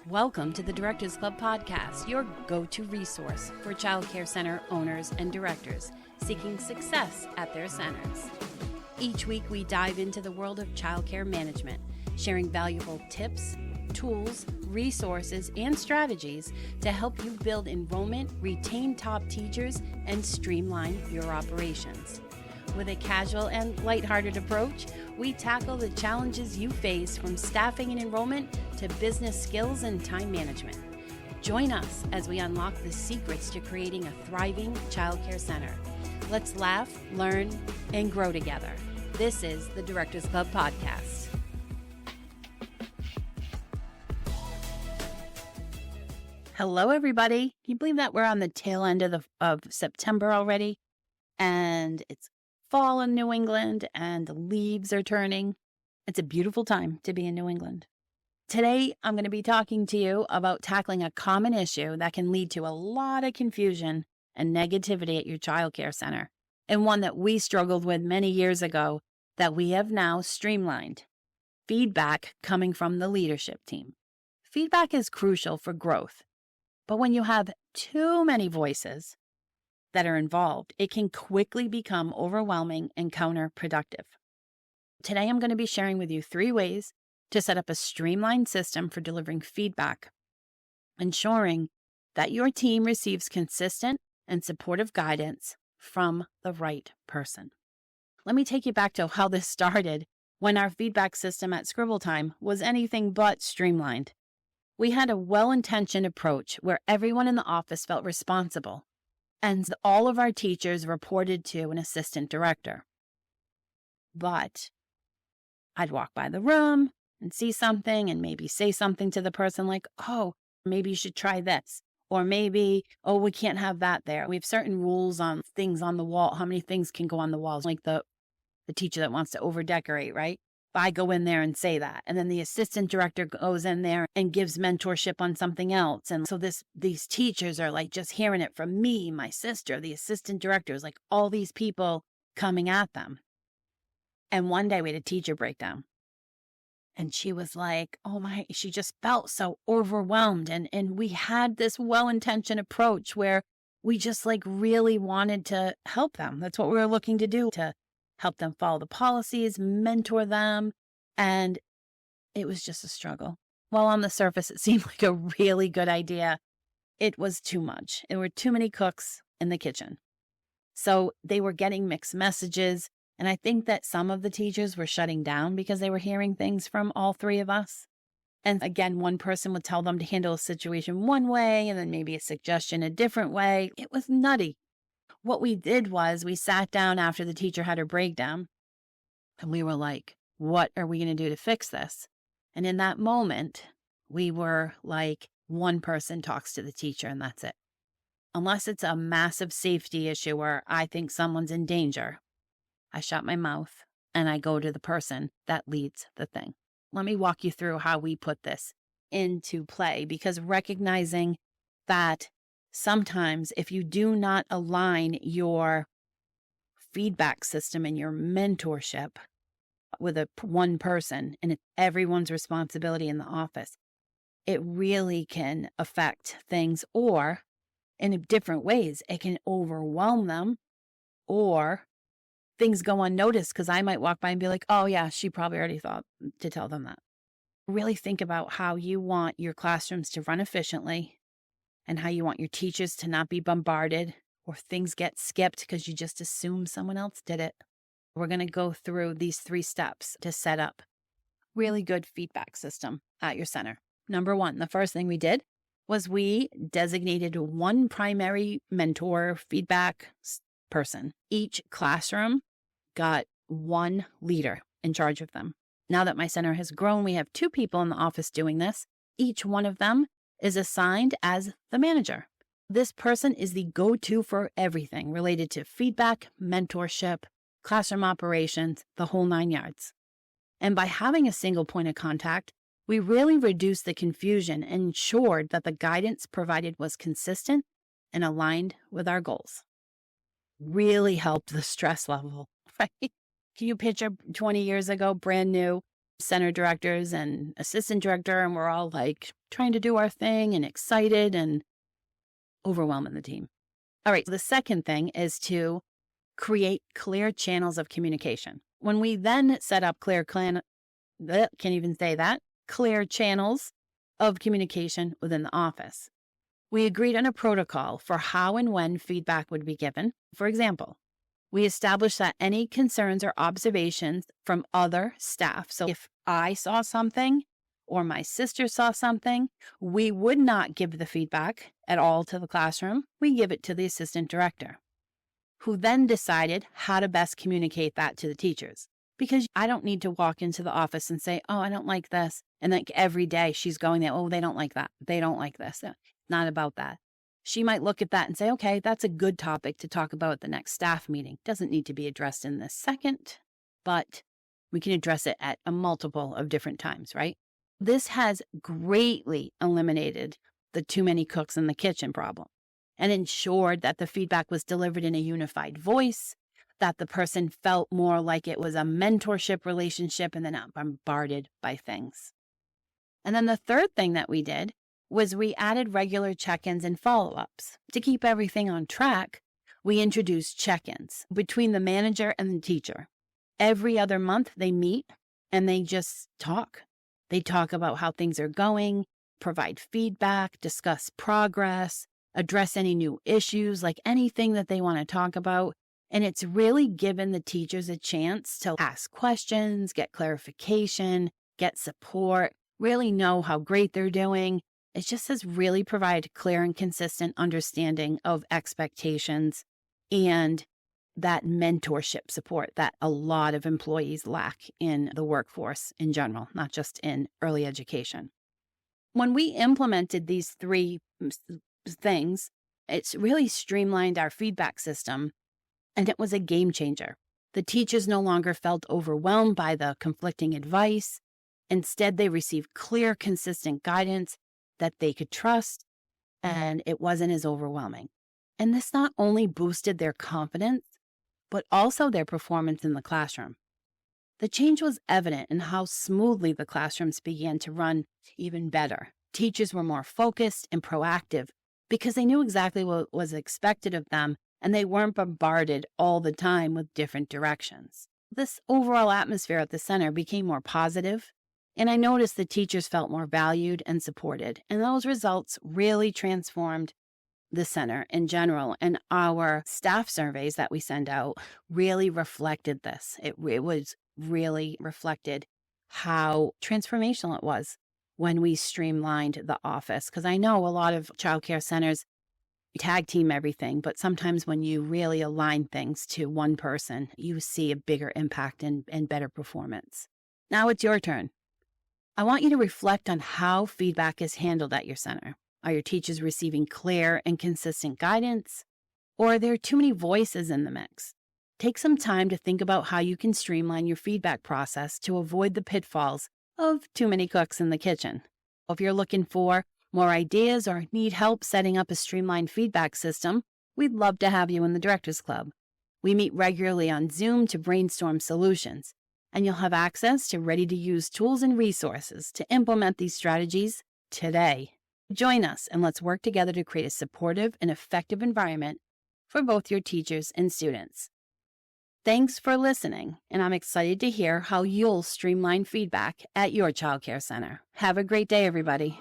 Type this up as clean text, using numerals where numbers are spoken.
Welcome to the Directors Club podcast, your go-to resource for child care center owners and directors seeking success at their centers. Each week, we dive into the world of child care management, sharing valuable tips, tools, resources, and strategies to help you build enrollment, retain top teachers, and streamline your operations. With a casual and lighthearted approach, we tackle the challenges you face from staffing and enrollment to business skills and time management. Join us as we unlock the secrets to creating a thriving child care center. Let's laugh, learn, and grow together. This is the Directors Club podcast. Hello, everybody. Can you believe that we're on the tail end of September already? And it's fall in New England and the leaves are turning. It's a beautiful time to be in New England. Today, I'm going to be talking to you about tackling a common issue that can lead to a lot of confusion and negativity at your child care center, and one that we struggled with many years ago that we have now streamlined. Feedback coming from the leadership team. Feedback is crucial for growth, but when you have too many voices that are involved, it can quickly become overwhelming and counterproductive. Today, I'm going to be sharing with you 3 ways to set up a streamlined system for delivering feedback, ensuring that your team receives consistent and supportive guidance from the right person. Let me take you back to how this started when our feedback system at Scribble Time was anything but streamlined. We had a well-intentioned approach where everyone in the office felt responsible, and all of our teachers reported to an assistant director. But I'd walk by the room and see something and maybe say something to the person like, oh, maybe you should try this. Or maybe, oh, we can't have that there. We have certain rules on things on the wall, how many things can go on the walls, like the teacher that wants to over-decorate, right? I go in there and say that. And then the assistant director goes in there and gives mentorship on something else. And so these teachers are like just hearing it from me, my sister, the assistant directors, like all these people coming at them. And one day we had a teacher breakdown. And she was like, she just felt so overwhelmed. And we had this well-intentioned approach where we just like really wanted to help them. That's what we were looking to do, to help them follow the policies, mentor them. And it was just a struggle. While on the surface, it seemed like a really good idea. It was too much. There were too many cooks in the kitchen. So they were getting mixed messages. And I think that some of the teachers were shutting down because they were hearing things from all 3 of us. And again, one person would tell them to handle a situation one way and then maybe a suggestion a different way. It was nutty. What we did was we sat down after the teacher had her breakdown and we were like, what are we going to do to fix this? And in that moment, we were like, one person talks to the teacher and that's it. Unless it's a massive safety issue where I think someone's in danger, I shut my mouth and I go to the person that leads the thing. Let me walk you through how we put this into play, because recognizing that sometimes if you do not align your feedback system and your mentorship with one person, and it's everyone's responsibility in the office, it really can affect things, or in different ways. It can overwhelm them, or things go unnoticed because I might walk by and be like, oh yeah, she probably already thought to tell them that. Really think about how you want your classrooms to run efficiently and how you want your teachers to not be bombarded or things get skipped because you just assume someone else did it. We're going to go through these 3 steps to set up really good feedback system at your center. Number 1, the first thing we did was we designated one primary mentor feedback person. Each classroom got one leader in charge of them. Now that my center has grown, we have 2 people in the office doing this. Each one of them is assigned as the manager. This person is the go-to for everything related to feedback, mentorship, classroom operations, the whole 9 yards. And by having a single point of contact, we really reduced the confusion and ensured that the guidance provided was consistent and aligned with our goals. Really helped the stress level, right? Can you picture 20 years ago, brand new center directors and assistant director, and we're all like trying to do our thing and excited and overwhelming the team. All right, the second thing is to create clear channels of communication. When we then set up clear channels of communication within the office, we agreed on a protocol for how and when feedback would be given. For example, we established that any concerns or observations from other staff, so if I saw something or my sister saw something, we would not give the feedback at all to the classroom. We give it to the assistant director, who then decided how to best communicate that to the teachers. Because I don't need to walk into the office and say, oh, I don't like this. And like every day she's going there, oh, they don't like that. They don't like this. Not about that. She might look at that and say, okay, that's a good topic to talk about at the next staff meeting. Doesn't need to be addressed in this second, but we can address it at a multiple of different times, right? This has greatly eliminated the too many cooks in the kitchen problem and ensured that the feedback was delivered in a unified voice, that the person felt more like it was a mentorship relationship and they're not bombarded by things. And then the third thing that we did was we added regular check-ins and follow-ups. To keep everything on track, we introduced check-ins between the manager and the teacher. Every other month they meet and they just talk. They talk about how things are going, provide feedback, discuss progress, address any new issues, like anything that they want to talk about. And it's really given the teachers a chance to ask questions, get clarification, get support, really know how great they're doing. It just has really provided clear and consistent understanding of expectations and that mentorship support that a lot of employees lack in the workforce in general, not just in early education. When we implemented these three things, it's really streamlined our feedback system, and it was a game changer. The teachers no longer felt overwhelmed by the conflicting advice. Instead, they received clear, consistent guidance that they could trust, and it wasn't as overwhelming. And this not only boosted their confidence, but also their performance in the classroom. The change was evident in how smoothly the classrooms began to run even better. Teachers were more focused and proactive because they knew exactly what was expected of them, and they weren't bombarded all the time with different directions. This overall atmosphere at the center became more positive, and I noticed the teachers felt more valued and supported, and those results really transformed the center in general. And our staff surveys that we send out really reflected this. It was really reflected how transformational it was when we streamlined the office. Because I know a lot of childcare centers tag team everything, but sometimes when you really align things to one person, you see a bigger impact and better performance. Now it's your turn. I want you to reflect on how feedback is handled at your center. Are your teachers receiving clear and consistent guidance? Or are there too many voices in the mix? Take some time to think about how you can streamline your feedback process to avoid the pitfalls of too many cooks in the kitchen. If you're looking for more ideas or need help setting up a streamlined feedback system, we'd love to have you in the Directors Club. We meet regularly on Zoom to brainstorm solutions, and you'll have access to ready-to-use tools and resources to implement these strategies today. Join us and let's work together to create a supportive and effective environment for both your teachers and students. Thanks for listening, and I'm excited to hear how you'll streamline feedback at your childcare center. Have a great day, everybody.